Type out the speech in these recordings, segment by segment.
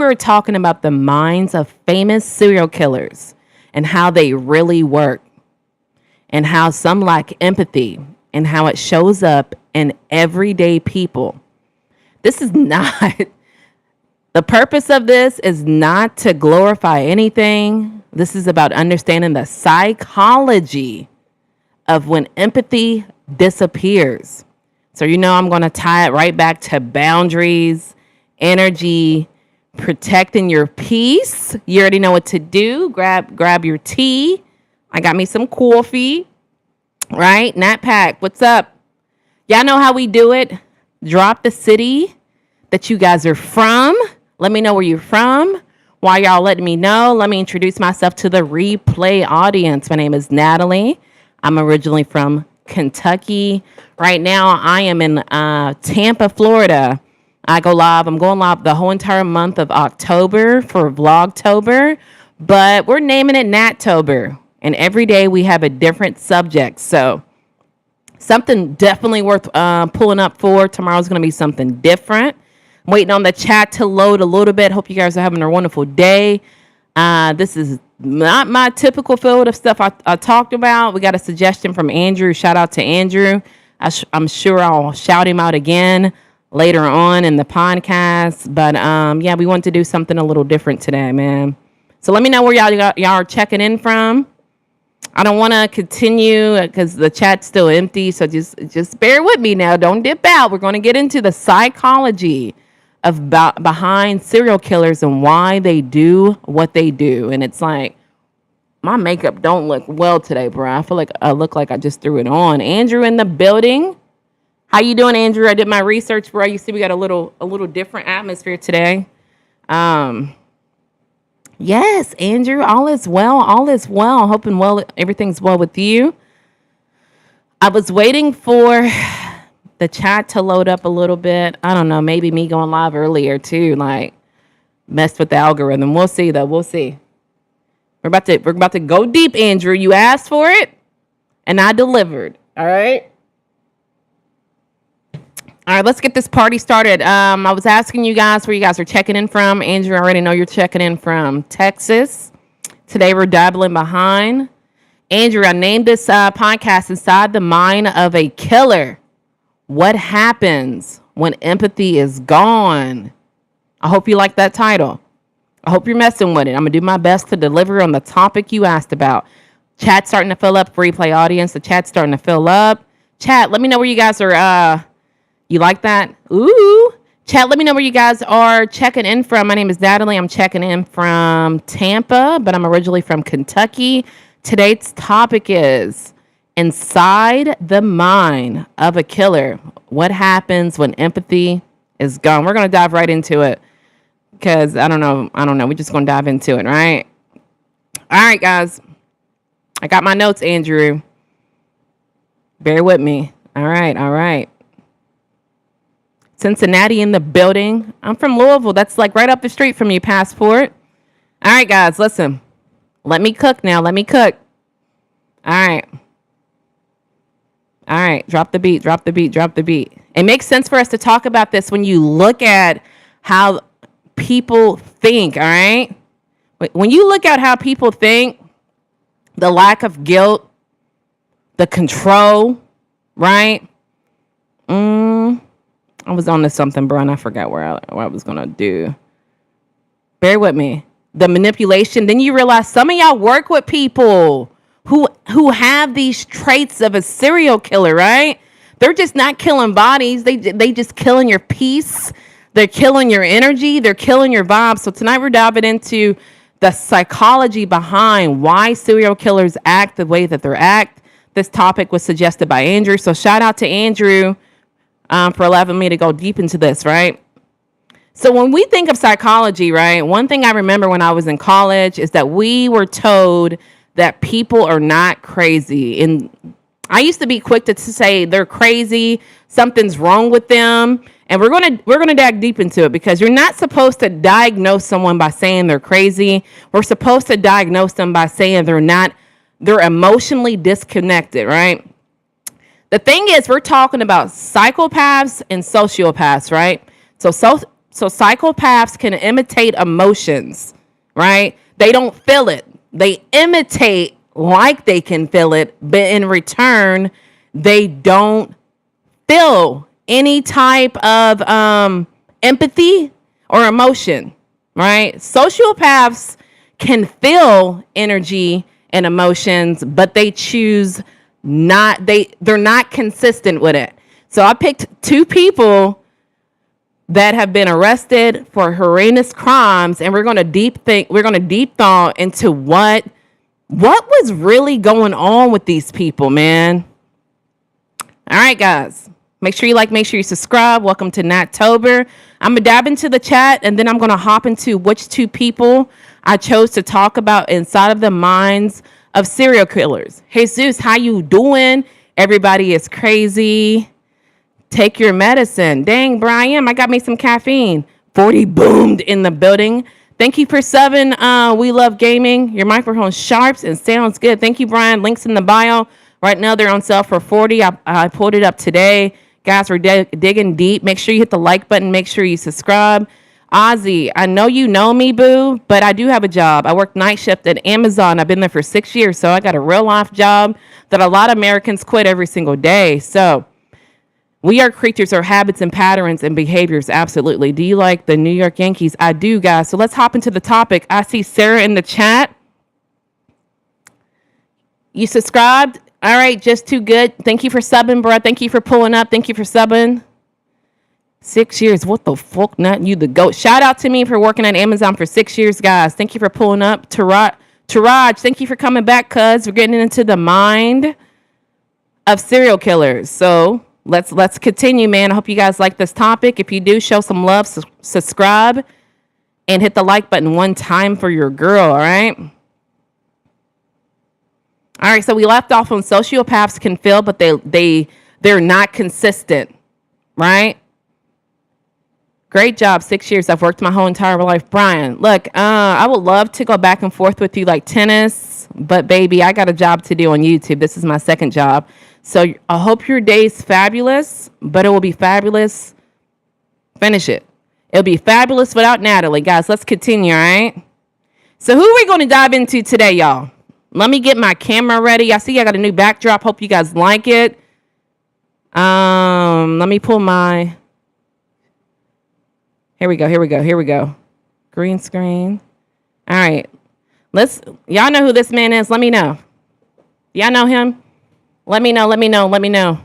we're talking about the minds of famous serial killers and how they really work, and how some lack empathy, and how it shows up in everyday people. This is not, the purpose of this is not to glorify anything. This is about understanding the psychology of when empathy disappears. So, I'm going to tie it right back to boundaries, energy, protecting your peace. You already know what to do. Grab your tea. I got me some coffee, right? Nat Pack, what's up? Y'all know how we do it. Drop the city that you guys are from. Let me know where you're from. While y'all letting me know, let me introduce myself to the replay audience. My name is Natalie. I'm originally from Kentucky. Right now, I am in Tampa, Florida. I'm going live the whole entire month of October for Vlogtober, but we're naming it Nattober. And every day we have a different subject. So something definitely worth pulling up for. Tomorrow's going to be something different. I'm waiting on the chat to load a little bit. Hope you guys are having a wonderful day. This is not my typical field of stuff I talked about. We got a suggestion from Andrew. Shout out to Andrew. I'm sure I'll shout him out again later on in the podcast. But yeah, we want to do something a little different today, man. So let me know where y'all are checking in from. I don't want to continue because the chat's still empty. So just bear with me now. Don't dip out. We're going to get into the psychology of behind serial killers and why they do what they do. And it's like, my makeup don't look well today, bro. I feel like I look like I just threw it on. Andrew in the building. How you doing, Andrew? I did my research, bro. You see we got a little different atmosphere today. Yes, Andrew, all is well. All is well. Hoping everything's well with you. I was waiting for the chat to load up a little bit. I don't know, maybe me going live earlier too, like messed with the algorithm. We'll see though. We'll see. We're about to go deep, Andrew. You asked for it, and I delivered. All right. All right, let's get this party started. I was asking you guys where you guys are checking in from. Andrew, I already know you're checking in from Texas. Today we're dabbling behind. Andrew, I named this podcast Inside the Mind of a Killer. What happens when empathy is gone? I hope you like that title. I hope you're messing with it. I'm going to do my best to deliver on the topic you asked about. Chat's starting to fill up. Replay audience, the chat's starting to fill up. Chat, let me know where you guys are. You like that? Ooh. Chat, let me know where you guys are checking in from. My name is Natalie. I'm checking in from Tampa, but I'm originally from Kentucky. Today's topic is Inside the Mind of a Killer. What happens when empathy is gone? We're going to dive right into it because I don't know. We're just going to dive into it, right? All right, guys. I got my notes, Andrew. Bear with me. All right. Cincinnati in the building. I'm from Louisville. That's like right up the street from you, Passport. All right, guys, listen. Let me cook now. Let me cook. All right. Drop the beat. It makes sense for us to talk about this when you look at how people think, all right? When you look at how people think, the lack of guilt, the control, right? I was on to something, bro, and I forgot what I was going to do. Bear with me. The manipulation. Then you realize some of y'all work with people who have these traits of a serial killer, right? They're just not killing bodies. They just killing your peace. They're killing your energy. They're killing your vibe. So tonight we're diving into the psychology behind why serial killers act the way that they act. This topic was suggested by Andrew. So shout out to Andrew for allowing me to go deep into this, right? So when we think of psychology, right, one thing I remember when I was in college is that we were told that people are not crazy. And I used to be quick to say they're crazy, something's wrong with them. And we're gonna dive deep into it because you're not supposed to diagnose someone by saying they're crazy. We're supposed to diagnose them by saying they're emotionally disconnected, right? The thing is, we're talking about psychopaths and sociopaths, right? So So psychopaths can imitate emotions, right? They don't feel it. They imitate like they can feel it, but in return, they don't feel any type of empathy or emotion, right? Sociopaths can feel energy and emotions, but they choose not, they're not consistent with it. So I picked two people that have been arrested for heinous crimes, and we're going to deep thought into what was really going on with these people, man. All right, guys. Make sure you subscribe. Welcome to Nattober. I'm gonna dive into the chat, and then I'm gonna hop into which two people I chose to talk about inside of the minds of serial killers. Jesus, how you doing? Everybody is crazy. Take your medicine. Dang, Brian, I got me some caffeine. 40 boomed in the building. Thank you for subbing. We love gaming. Your microphone sharps and sounds good. Thank you, Brian. Links in the bio. Right now, they're on sale for $40. I pulled it up today. Guys, we're digging deep. Make sure you hit the like button. Make sure you subscribe. Ozzy, I know you know me, boo, but I do have a job. I work night shift at Amazon. I've been there for 6 years, so I got a real life job that a lot of Americans quit every single day. So we are creatures of habits and patterns and behaviors. Absolutely. Do you like the New York Yankees? I do, guys. So let's hop into the topic. I see Sarah in the chat. You subscribed? All right, just too good. Thank you for subbing, bro. Thank you for pulling up. Thank you for subbing. 6 years. What the fuck? Not you, the goat. Shout out to me for working at Amazon for 6 years, guys. Thank you for pulling up. Taraj, thank you for coming back, cuz we're getting into the mind of serial killers. So let's continue, man. I hope you guys like this topic. If you do, show some love, subscribe, and hit the like button one time for your girl, all right? All right, so we left off on sociopaths can feel, but they're not consistent, right? Great job, 6 years. I've worked my whole entire life. Brian, look, I would love to go back and forth with you like tennis, but baby, I got a job to do on YouTube. This is my second job. So I hope your day's fabulous, but it will be fabulous. Finish it. It'll be fabulous without Natalie. Guys, let's continue, all right? So who are we going to dive into today, y'all? Let me get my camera ready. I see I got a new backdrop. Hope you guys like it. Let me pull my... Here we go. Green screen. All right. Y'all know who this man is? Let me know. Y'all know him? Let me know. All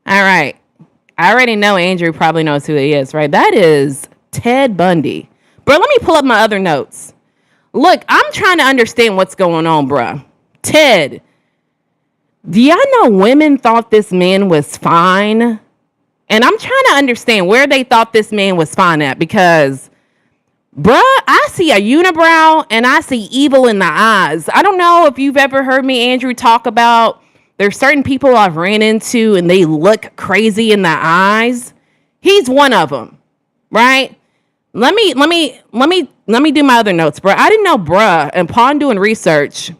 right. I already know Andrew probably knows who he is, right? That is Ted Bundy. Bro, let me pull up my other notes. Look, I'm trying to understand what's going on, bro. Ted, do y'all know women thought this man was fine? And I'm trying to understand where they thought this man was fine at, because, bruh, I see a unibrow and I see evil in the eyes. I don't know if you've ever heard me, Andrew, talk about there's certain people I've ran into and they look crazy in the eyes. He's one of them, right? Let me do my other notes, bro. I didn't know, bruh, and upon doing research,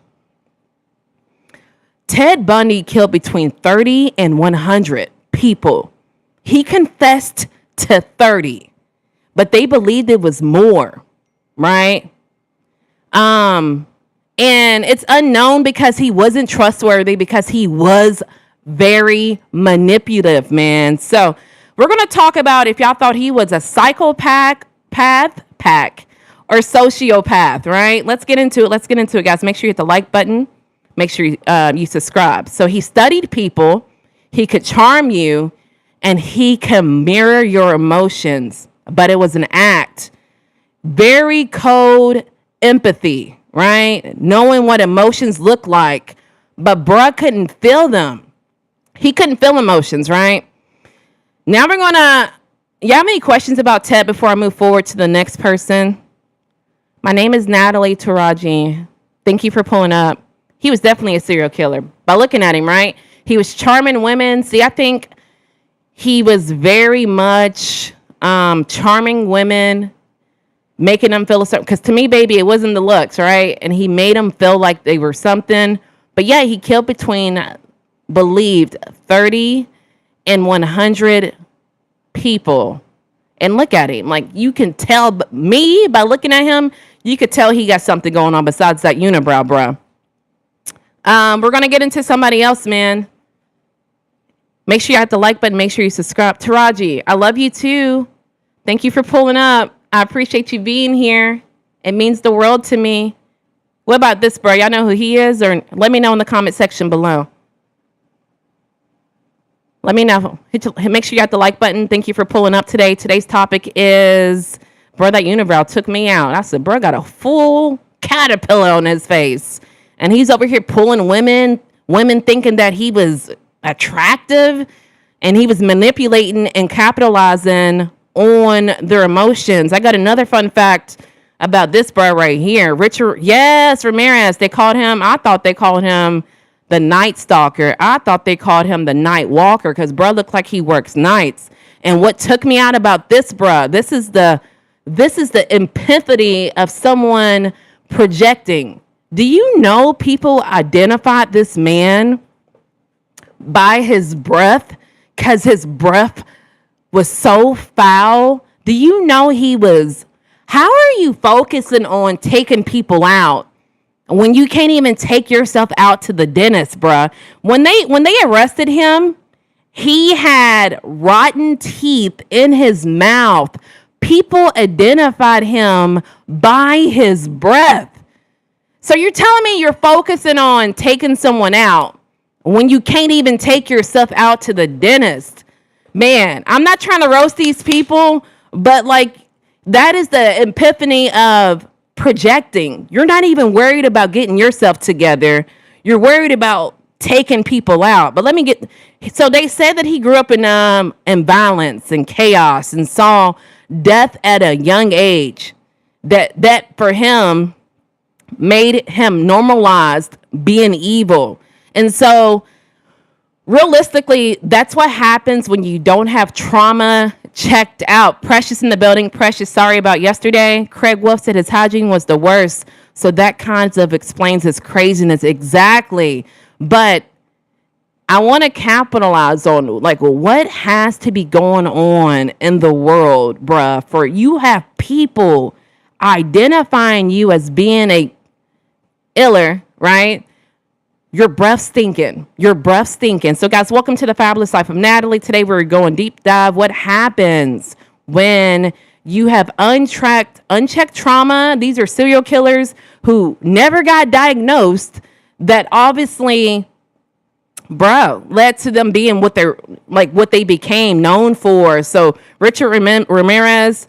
Ted Bundy killed between 30 and 100 people. He confessed to 30, but they believed it was more, right? And it's unknown because he wasn't trustworthy, because he was very manipulative, man. So we're going to talk about if y'all thought he was a psychopath, or sociopath, right? Let's get into it, guys. Make sure you hit the like button. Make sure you subscribe. So he studied people. He could charm you, and he can mirror your emotions, but it was an act. Very cold empathy, right? Knowing what emotions look like, but bruh couldn't feel them. He couldn't feel emotions, right? Now we're gonna, you have any questions about Ted before I move forward to the next person? My name is Natalie Taraji. Thank you for pulling up. He was definitely a serial killer. By looking at him, right? He was charming women. See, I think he was very much charming women, making them feel a certain, because to me, baby, it wasn't the looks, right? And he made them feel like they were something. But yeah, he killed between, believed, 30 and 100 people. And look at him. Like, you can tell me by looking at him, you could tell he got something going on besides that unibrow, bruh. We're going to get into somebody else, man. Make sure you hit the like button. Make sure you subscribe. Taraji, I love you too. Thank you for pulling up. I appreciate you being here. It means the world to me. What about this, bro? Y'all know who he is? Or let me know in the comment section below. Let me know. Make sure you got the like button. Thank you for pulling up today. Today's topic is, bro, that unibrow took me out. I said, bro, got a full caterpillar on his face. And he's over here pulling women thinking that he was attractive, and he was manipulating and capitalizing on their emotions. I got another fun fact about this bro right here. Richard, yes, Ramirez. I thought they called him the Night Stalker. I thought they called him the Night Walker because bro looked like he works nights. And what took me out about this bro, this is the empathy of someone projecting. Do you know people identified this man by his breath because his breath was so foul? Do you know how are you focusing on taking people out when you can't even take yourself out to the dentist, bruh? When they arrested him, he had rotten teeth in his mouth. People identified him by his breath. So you're telling me you're focusing on taking someone out when you can't even take yourself out to the dentist? Man, I'm not trying to roast these people, but like, that is the epiphany of projecting. You're not even worried about getting yourself together. You're worried about taking people out. But so they said that he grew up in violence and chaos and saw death at a young age. That for him made him normalized being evil. And so realistically, that's what happens when you don't have trauma checked out. Precious in the building. Precious, sorry about yesterday. Craig Wolf said his hygiene was the worst. So that kind of explains his craziness. Exactly. But I want to capitalize on, like, what has to be going on in the world, bruh, for you have people identifying you as being a iller, right? Your breath stinking. Your breath stinking. So, guys, welcome to the Fabulous Life of Natalie. Today, we're going deep dive. What happens when you have unchecked trauma? These are serial killers who never got diagnosed. That obviously, bro, led to them being what they became known for. So, Richard Ramirez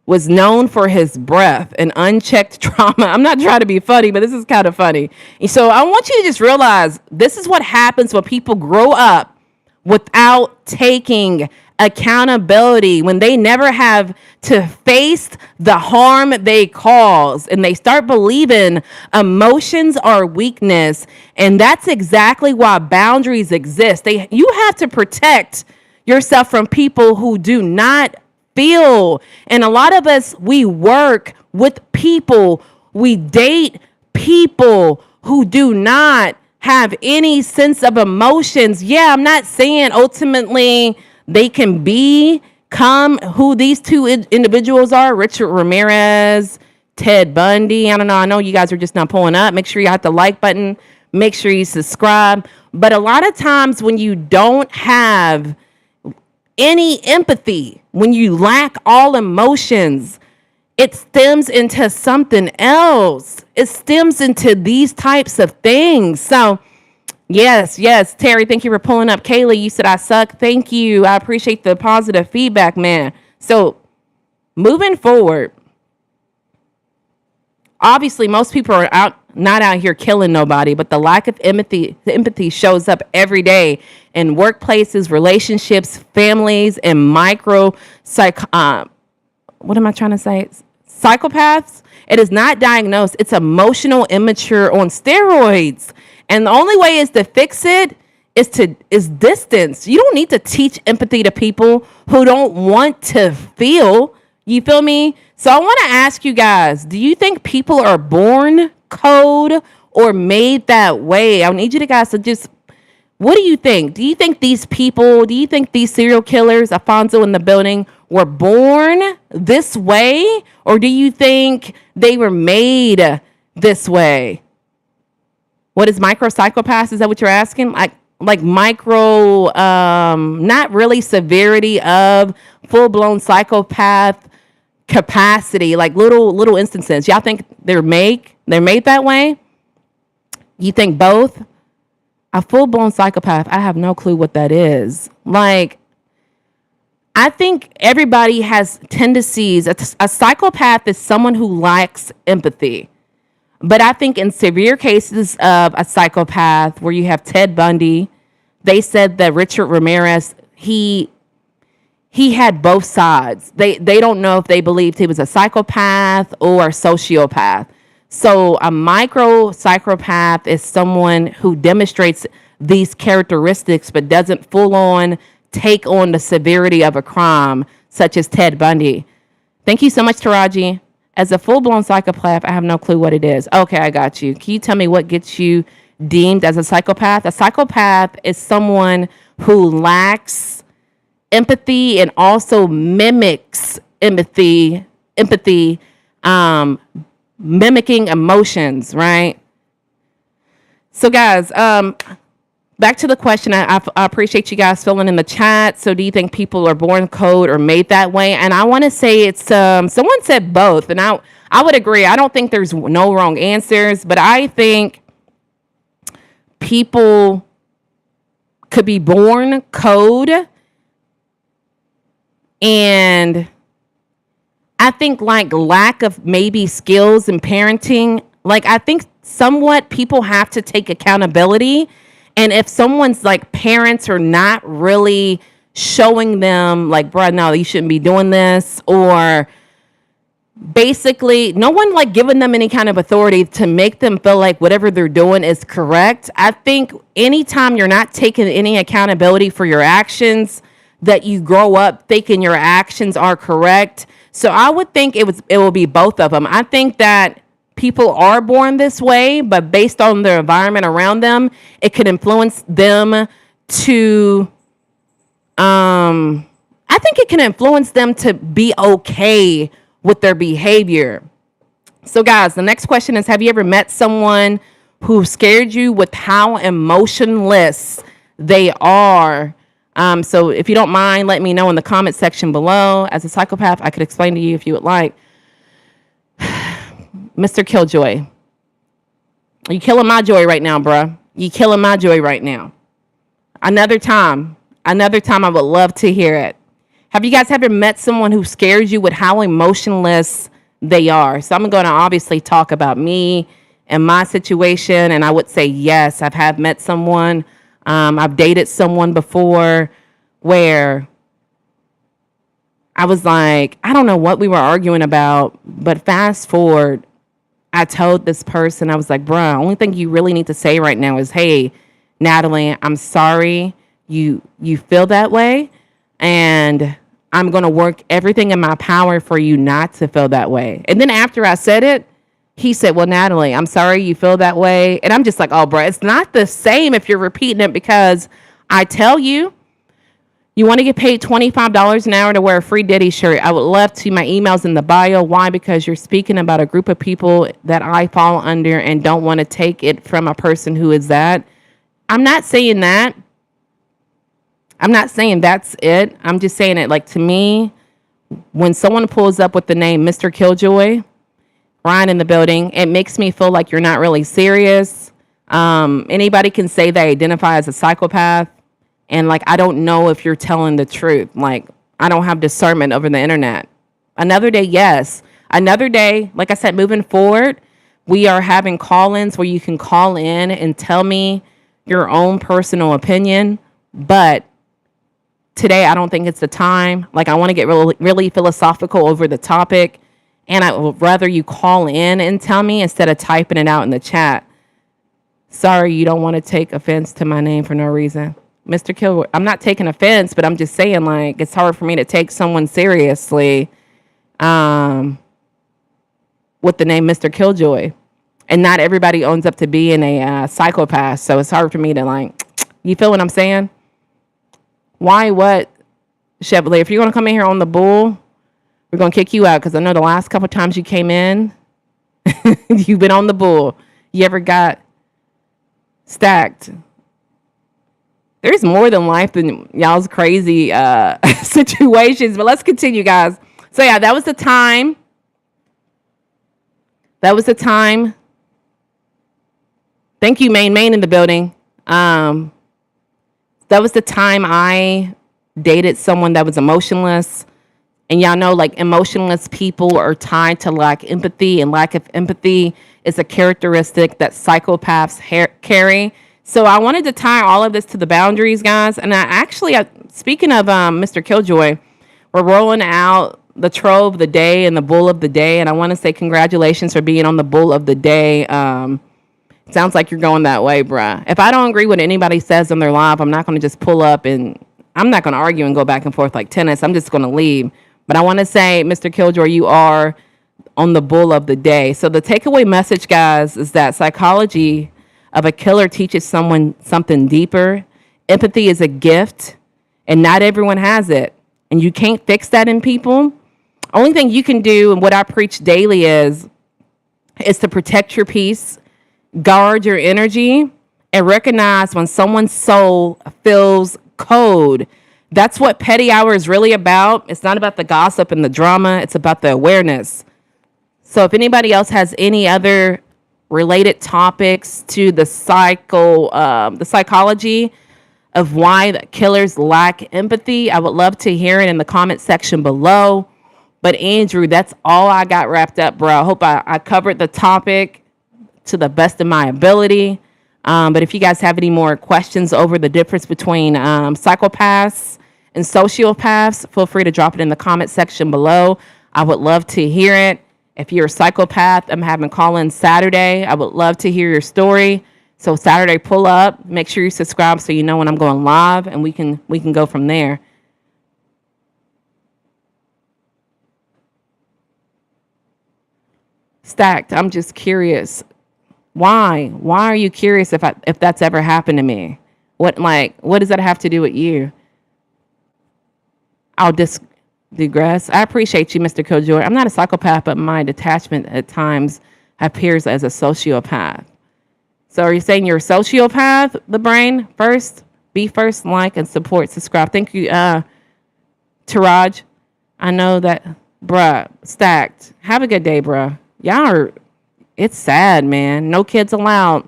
was known for his breath and unchecked trauma. I'm not trying to be funny, but this is kind of funny. So I want you to just realize this is what happens when people grow up without taking accountability, when they never have to face the harm they cause, and they start believing emotions are weakness. And that's exactly why boundaries exist. You have to protect yourself from people who do not feel. And a lot of us, we work with people, we date people who do not have any sense of emotions. Yeah, I'm not saying ultimately they can become who these two individuals are, Richard Ramirez, Ted Bundy. I don't know. I know you guys are just not pulling up. Make sure you hit the like button. Make sure you subscribe. But a lot of times when you don't have any empathy, when you lack all emotions, it stems into something else. It stems into these types of things. So, yes, Terry, thank you for pulling up. Kaylee, you said I suck. Thank you. I appreciate the positive feedback, man. So, moving forward, obviously, most people are not out here killing nobody, but the lack of empathy shows up every day in workplaces, relationships, families, and what am I trying to say? Psychopaths. It is not diagnosed. It's emotional immature on steroids. And the only way is to fix it is distance. You don't need to teach empathy to people who don't want to feel. You feel me? So I want to ask you guys, do you think people are born cold or made that way? I need you guys to just What do you think? Do you think these serial killers, Alfonso in the building, were born this way? Or do you think they were made this way? What is micropsychopaths? Is that what you're asking? Like micro, not really severity of full blown psychopath capacity, like little instances. Y'all think they're made that way? You think both? A full blown psychopath, I have no clue what that is. Like, I think everybody has tendencies. A psychopath is someone who lacks empathy. But I think in severe cases of a psychopath, where you have Ted Bundy, they said that Richard Ramirez, he had both sides. They don't know if they believed he was a psychopath or a sociopath. So a micro psychopath is someone who demonstrates these characteristics but doesn't full on take on the severity of a crime, such as Ted Bundy. Thank you so much, Taraji. As a full-blown psychopath, I have no clue what it is. Okay, I got you. Can you tell me what gets you deemed as a psychopath? A psychopath is someone who lacks empathy and also mimics empathy, mimicking emotions, right? So, guys, back to the question. I appreciate you guys filling in the chat. So do you think people are born cold or made that way? And I want to say it's someone said both, and I would agree. I don't think there's no wrong answers, but I think people could be born code, and I think like lack of maybe skills in parenting. Like, I think somewhat people have to take accountability. And if someone's like parents are not really showing them like, bro, no, you shouldn't be doing this, or basically no one like giving them any kind of authority to make them feel like whatever they're doing is correct. I think anytime you're not taking any accountability for your actions, that you grow up thinking your actions are correct. So I would think it will be both of them. I think that people are born this way, but based on their environment around them, it can influence them to, I think it can influence them to be okay with their behavior. So guys, the next question is, have you ever met someone who scared you with how emotionless they are? So if you don't mind, let me know in the comment section below. As a psychopath, I could explain to you if you would like. Mr. Killjoy, you killing my joy right now, bruh. You killing my joy right now. Another time, I would love to hear it. Have you guys ever met someone who scares you with how emotionless they are? So I'm going to obviously talk about me and my situation, and I would say yes, I've met someone. I've dated someone before where I was like, I don't know what we were arguing about, but fast forward, I told this person, I was like, bruh, only thing you really need to say right now is, hey, Natalie, I'm sorry you feel that way, and I'm going to work everything in my power for you not to feel that way. And then after I said it, he said, well, Natalie, I'm sorry you feel that way. And I'm just like, oh, bruh, it's not the same if you're repeating it, because I tell you, you want to get paid $25 an hour to wear a free Diddy shirt. I would love to. My email's in the bio. Why? Because you're speaking about a group of people that I fall under and don't want to take it from a person who is that. I'm not saying that. I'm not saying that's it. I'm just saying it like, to me, when someone pulls up with the name Mr. Killjoy, Ryan in the building, it makes me feel like you're not really serious. Anybody can say they identify as a psychopath. And like, I don't know if you're telling the truth. Like, I don't have discernment over the internet. Another day, yes. Another day, like I said, moving forward, we are having call-ins where you can call in and tell me your own personal opinion. But today, I don't think it's the time. Like, I want to get really, really philosophical over the topic. And I would rather you call in and tell me instead of typing it out in the chat. Sorry, you don't want to take offense to my name for no reason. Mr. Killjoy, I'm not taking offense, but I'm just saying, like, it's hard for me to take someone seriously with the name Mr. Killjoy. And not everybody owns up to being a psychopath. So it's hard for me to, like, You feel what I'm saying? Why what, Chevrolet? If you're going to come in here on the bull, we're going to kick you out because I know the last couple times you came in, you've been on the bull. You ever got stacked? There's more than life than y'all's crazy situations. But let's continue, guys. So, yeah, that was the time. That was the time. Thank you, Main in the building. That was the time I dated someone that was emotionless. And y'all know, like, emotionless people are tied to lack empathy, and lack of empathy is a characteristic that psychopaths carry. So I wanted to tie all of this to the boundaries, guys. And speaking of Mr. Killjoy, we're rolling out the troll of the day and the bull of the day. And I want to say congratulations for being on the bull of the day. Sounds like you're going that way, bruh. If I don't agree with anybody says on their live, I'm not going to just pull up and I'm not going to argue and go back and forth like tennis. I'm just going to leave. But I want to say, Mr. Killjoy, you are on the bull of the day. So the takeaway message, guys, is that psychology of a killer teaches someone something deeper. Empathy is a gift, and not everyone has it. And you can't fix that in people. Only thing you can do, and what I preach daily is to protect your peace, guard your energy, and recognize when someone's soul feels cold. That's what Petty Hour is really about. It's not about the gossip and the drama. It's about the awareness. So if anybody else has any other related topics to the psychology of why the killers lack empathy, I would love to hear it in the comment section below. But Andrew, that's all I got wrapped up, bro. I hope I covered the topic to the best of my ability. But if you guys have any more questions over the difference between psychopaths and sociopaths, feel free to drop it in the comment section below. I would love to hear it. If you're a psychopath, I'm having call-in Saturday. I would love to hear your story. So Saturday, pull up. Make sure you subscribe so you know when I'm going live, and we can go from there. Stacked, I'm just curious. Why? Why are you curious if that's ever happened to me? What does that have to do with you? I'll digress. I appreciate you, Mr. Killjoy. I'm not a psychopath, but my detachment at times appears as a sociopath. So are you saying you're a sociopath, the brain? First, be first, like, and support, subscribe. Thank you, Taraj. I know that, bruh, stacked. Have a good day, bruh. It's sad, man. No kids allowed.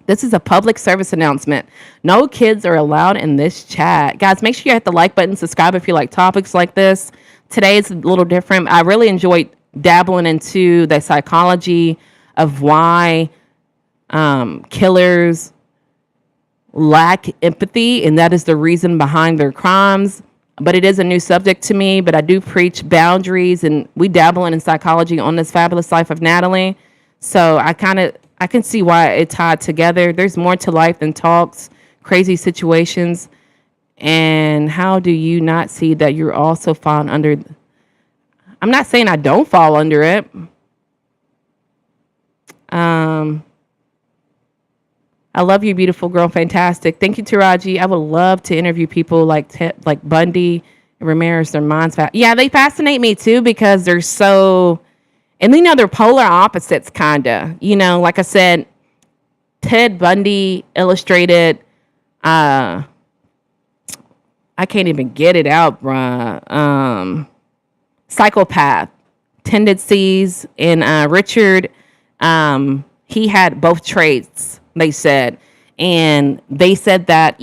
This is a public service announcement. No kids are allowed in this chat. Guys, make sure you hit the like button, subscribe if you like topics like this. Today is a little different. I really enjoyed dabbling into the psychology of why killers lack empathy, and that is the reason behind their crimes. But it is a new subject to me, but I do preach boundaries, and we dabble in psychology on this fabulous life of Natalie. So I can see why it tied together. There's more to life than talks, crazy situations. And how do you not see that you're also falling under? I'm not saying I don't fall under it. I love you, beautiful girl. Fantastic. Thank you, Taraji. I would love to interview people like Bundy and Ramirez. Their minds, they fascinate me too because they're so, and they're polar opposites, kinda. Like I said, Ted Bundy illustrated. I can't even get it out, bruh. Psychopath tendencies, and Richard. He had both traits, they said. And they said that,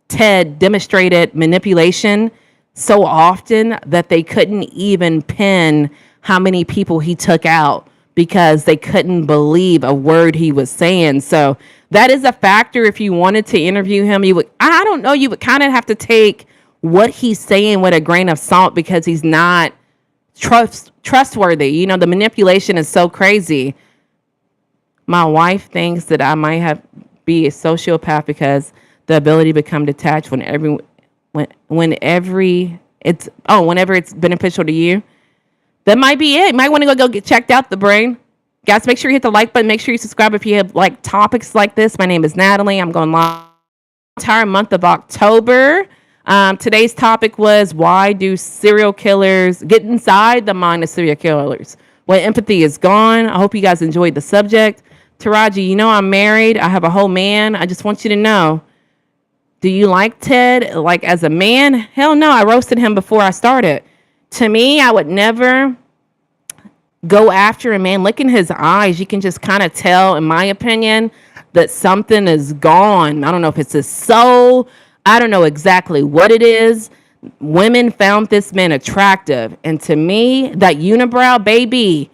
Ted demonstrated manipulation so often that they couldn't even pin how many people he took out because they couldn't believe a word he was saying. So that is a factor. If you wanted to interview him, you would kind of have to take what he's saying with a grain of salt because he's not trustworthy. The manipulation is so crazy. My wife thinks that I might be a sociopath because the ability to become detached whenever it's beneficial to you. That might be it. You might want to go get checked out, the brain. Guys, make sure you hit the like button. Make sure you subscribe if you have topics like this. My name is Natalie. I'm going live entire month of October. Today's topic was, why do serial killers get inside the mind of serial killers when empathy is gone? I hope you guys enjoyed the subject. Taraji, you know I'm married. I have a whole man. I just want you to know, do you like Ted like as a man? Hell no, I roasted him before I started. To me, I would never go after a man. Look in his eyes. You can just kind of tell, in my opinion, that something is gone. I don't know if it's his soul. I don't know exactly what it is. Women found this man attractive. And to me, that unibrow, baby,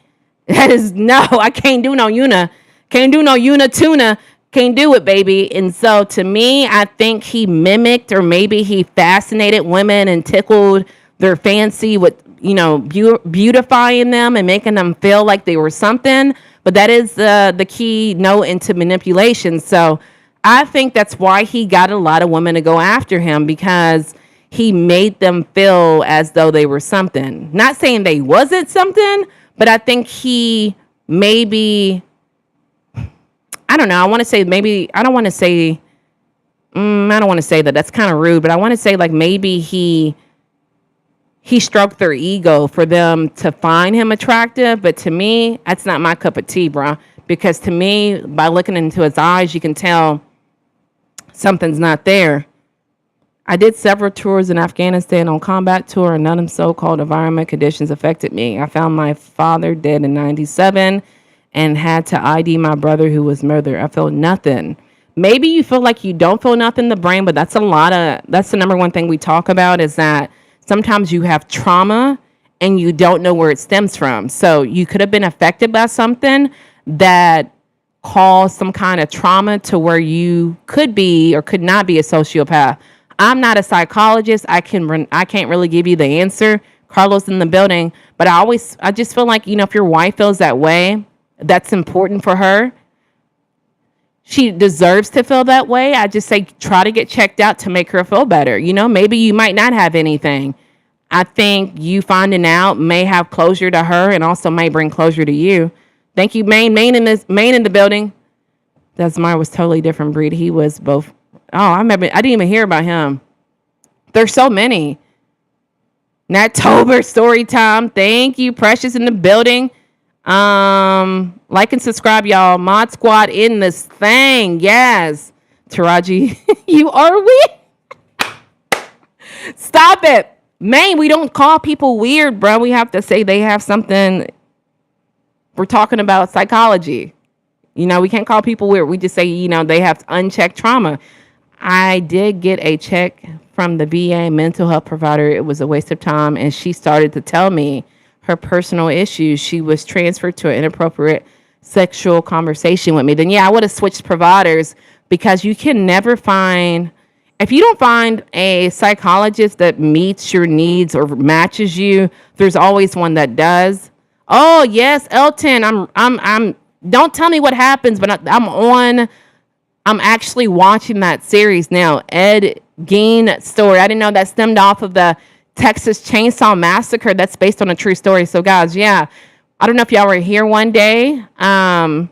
that is, no, I can't do no una. Can't do no una tuna. Can't do it, baby. And so to me, I think he mimicked, or maybe he fascinated women and tickled their fancy with, beautifying them and making them feel like they were something. But that is the key note into manipulation. So I think that's why he got a lot of women to go after him, because he made them feel as though they were something. Not saying they wasn't something, but I think he maybe, I don't know. I want to say maybe, I don't want to say that. That's kind of rude, but I want to say like maybe he stroked their ego for them to find him attractive. But to me, that's not my cup of tea, bro. Because to me, by looking into his eyes, you can tell something's not there. I did several tours in Afghanistan on combat tour, and none of so-called environment conditions affected me. I found my father dead in 97 and had to ID my brother who was murdered. I felt nothing. Maybe you feel like you don't feel nothing in the brain, but that's the number one thing we talk about, is that sometimes you have trauma and you don't know where it stems from. So you could have been affected by something that caused some kind of trauma to where you could be or could not be a sociopath. I'm not a psychologist. I can't really give you the answer. Carlos in the building, but I just feel like, if your wife feels that way, that's important for her. She deserves to feel that way. I just say try to get checked out to make her feel better. Maybe you might not have anything. I think you finding out may have closure to her and also may bring closure to you. Thank you, Maine in the building. Desmar was totally different breed. He was both. Oh, I remember. I didn't even hear about him. There's so many. Nattober story time. Thank you, Precious in the building. Like and subscribe, y'all. Mod Squad in this thing. Yes. Taraji, you are weird. Stop it. Man, we don't call people weird, bro. We have to say they have something. We're talking about psychology. We can't call people weird. We just say, they have unchecked trauma. I did get a check from the VA mental health provider. It was a waste of time. And she started to tell me her personal issues. She was transferred to an inappropriate sexual conversation with me. Then, I would have switched providers, because you can never find, if you don't find a psychologist that meets your needs or matches you, there's always one that does. Oh, yes, Elton. I'm don't tell me what happens, but I'm actually watching that series now. Ed Gein story. I didn't know that stemmed off of the Texas Chainsaw Massacre. That's based on a true story. So guys, I don't know if y'all were here one day, but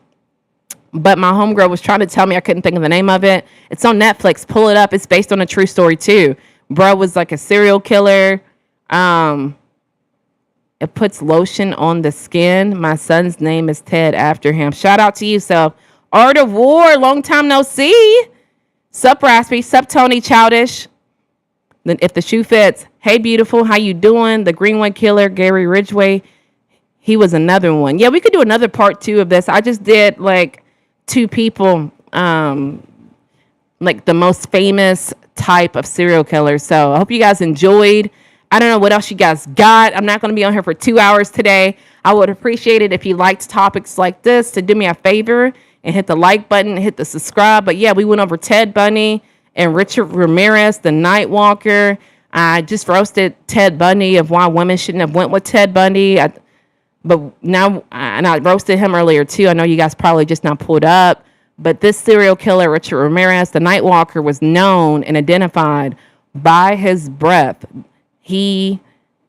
my homegirl was trying to tell me, I couldn't think of the name of it. It's on Netflix. Pull it up. It's based on a true story too. Bro was like a serial killer. It puts lotion on the skin. My son's name is Ted after him. Shout out to you. So Art of War, long time no see. Sup Raspy, sup Tony Childish. Then if the shoe fits, hey beautiful, how you doing? The Greenwood Killer, Gary Ridgway. He was another one. Yeah, we could do another part 2 of this. I just did like 2 people, like the most famous type of serial killers. So I hope you guys enjoyed. I don't know what else you guys got. I'm not going to be on here for 2 hours today. I would appreciate it if you liked topics like this to do me a favor and hit the like button, hit the subscribe. But we went over Ted Bundy and Richard Ramirez, the Night Walker. I just roasted Ted Bundy of why women shouldn't have went with Ted Bundy. But now, and I roasted him earlier too. I know you guys probably just not pulled up. But this serial killer, Richard Ramirez, the Night Walker, was known and identified by his breath. I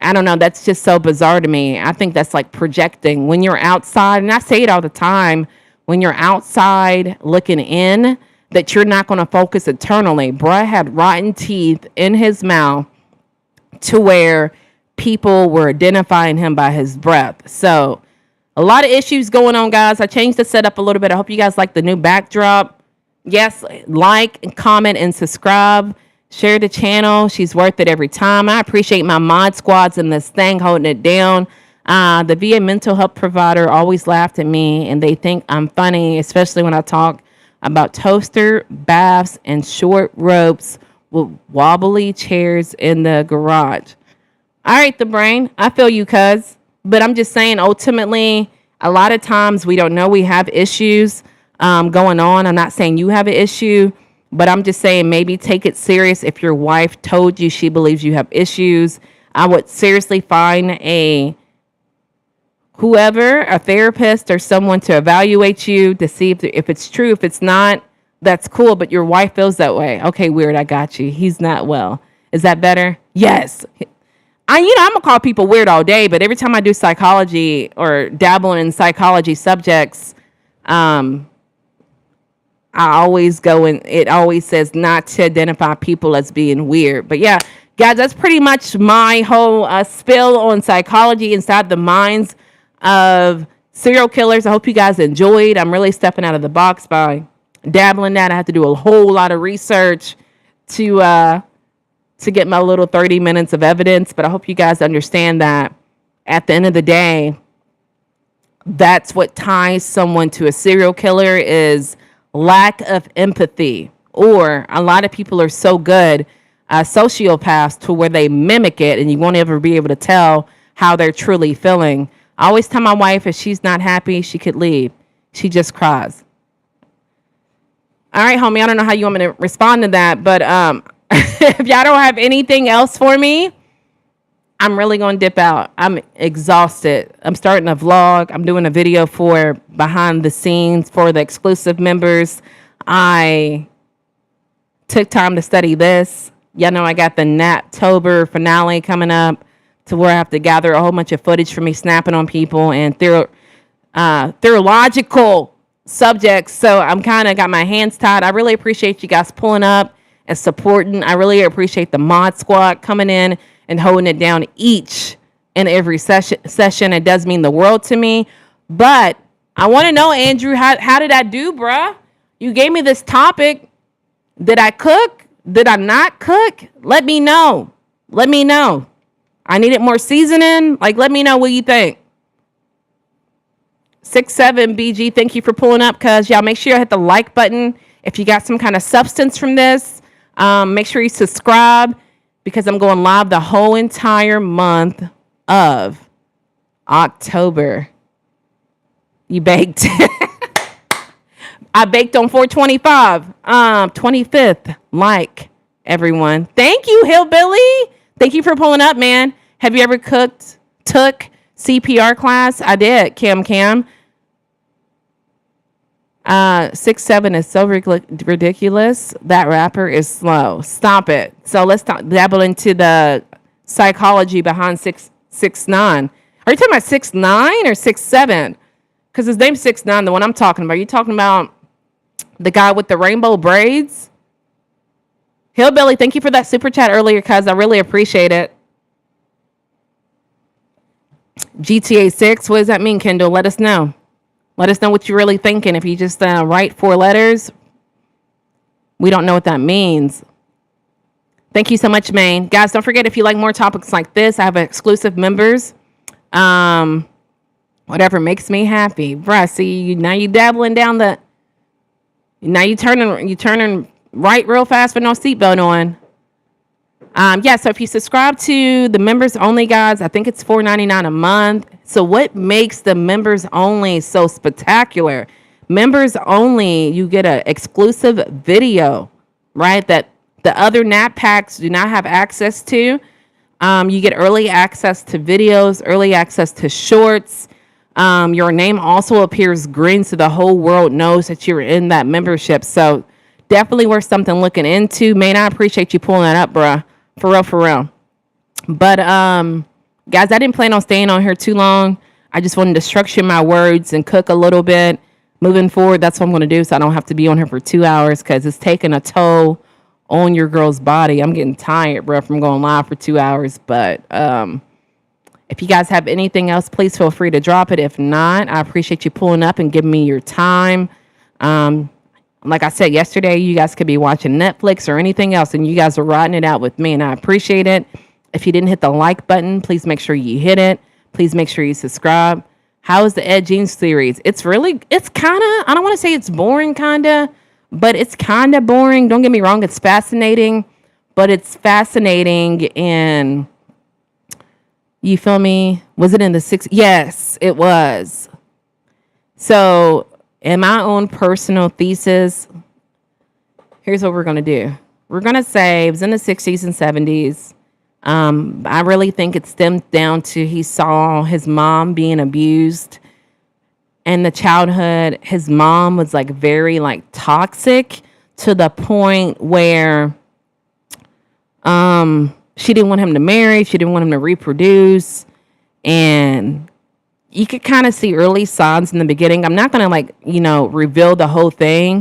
don't know, that's just so bizarre to me. I think that's like projecting. When you're outside, and I say it all the time, when you're outside looking in, that you're not going to focus eternally. Bruh had rotten teeth in his mouth to where people were identifying him by his breath. So a lot of issues going on, guys. I changed the setup a little bit. I hope you guys like the new backdrop. Yes, like and comment and subscribe. Share the channel. She's worth it every time. I appreciate my mod squads in this thing holding it down. The VA mental health provider always laughed at me, and they think I'm funny, especially when I talk about toaster, baths, and short ropes with wobbly chairs in the garage. All right, the brain. I feel you, cuz. But I'm just saying, ultimately, a lot of times we don't know we have issues going on. I'm not saying you have an issue, but I'm just saying maybe take it serious if your wife told you she believes you have issues. I would seriously find a therapist or someone to evaluate you to see if it's true. If it's not, that's cool, but your wife feels that way. Okay, weird, I got you. He's not well. Is that better? Yes. I'm gonna call people weird all day, but every time I do psychology or dabble in psychology subjects, I always go and it always says not to identify people as being weird. But yeah, guys, that's pretty much my whole spill on psychology inside the minds of serial killers. I hope you guys enjoyed. I'm really stepping out of the box by dabbling that. I have to do a whole lot of research to get my little 30 minutes of evidence. But I hope you guys understand that at the end of the day, that's what ties someone to a serial killer is lack of empathy. Or a lot of people are so good, sociopaths, to where they mimic it and you won't ever be able to tell how they're truly feeling. I always tell my wife if she's not happy, she could leave. She just cries. All right, homie, I don't know how you want me to respond to that, but if y'all don't have anything else for me, I'm really going to dip out. I'm exhausted. I'm starting a vlog. I'm doing a video for behind the scenes for the exclusive members. I took time to study this. Y'all know I got the Naptober finale coming up to where I have to gather a whole bunch of footage for me snapping on people and theological subjects. So I'm kind of got my hands tied. I really appreciate you guys pulling up and supporting. I really appreciate the mod squad coming in and holding it down each and every session. It does mean the world to me. But I want to know, Andrew, how did I do, bruh? You gave me this topic. Did I cook? Did I not cook? Let me know. Let me know. I needed more seasoning. Let me know what you think. 67 BG, thank you for pulling up, cuz y'all make sure you hit the like button if you got some kind of substance from this. Make sure you subscribe because I'm going live the whole entire month of October. You baked. I baked on 4/25, 25th. Like, everyone. Thank you, Hillbilly. Thank you for pulling up, man. Have you ever took CPR class? I did, Cam. 6'7" is so ridiculous. That rapper is slow. Stop it. So let's dabble into the psychology behind 6'9". Are you talking about 6'9" or 6'7"? Because his name's 6'9", the one I'm talking about. Are you talking about the guy with the rainbow braids? Hillbilly, thank you for that super chat earlier, cuz I really appreciate it. GTA 6, what does that mean, Kendall? Let us know. Let us know what you're really thinking. If you just write 4 letters, we don't know what that means. Thank you so much, Maine. Guys, don't forget, if you like more topics like this, I have exclusive members. Whatever makes me happy. Bruh, see, now you dabbling down the... Now you turning right real fast with no seatbelt on. Yeah, so if you subscribe to the members only, guys, I think it's $4.99 a month. So what makes the members only so spectacular? Members only, you get an exclusive video, right? That the other nap packs do not have access to. You get early access to videos, early access to shorts. Your name also appears green so the whole world knows that you're in that membership. So definitely worth something looking into. Man, I appreciate you pulling that up, bruh. For real. But, guys, I didn't plan on staying on here too long. I just wanted to structure my words and cook a little bit. Moving forward, that's what I'm going to do, so I don't have to be on here for 2 hours, because it's taking a toll on your girl's body. I'm getting tired, bro, from going live for 2 hours. But if you guys have anything else, please feel free to drop it. If not, I appreciate you pulling up and giving me your time. Like I said yesterday, you guys could be watching Netflix or anything else, and you guys are riding it out with me, and I appreciate it. If you didn't hit the like button, please make sure you hit it. Please make sure you subscribe. How is the Ed Gein series? It's kind of, I don't want to say it's boring, kind of, but it's kind of boring. Don't get me wrong. It's fascinating, but it's fascinating. And you feel me? Was it in the 60s? Yes, it was. So in my own personal thesis, here's what we're going to do. We're going to say it was in the 60s and 70s. I really think it stemmed down to he saw his mom being abused in the childhood. His mom was like very like toxic, to the point where she didn't want him to marry, she didn't want him to reproduce, and you could kind of see early signs in the beginning. I'm not going to reveal the whole thing,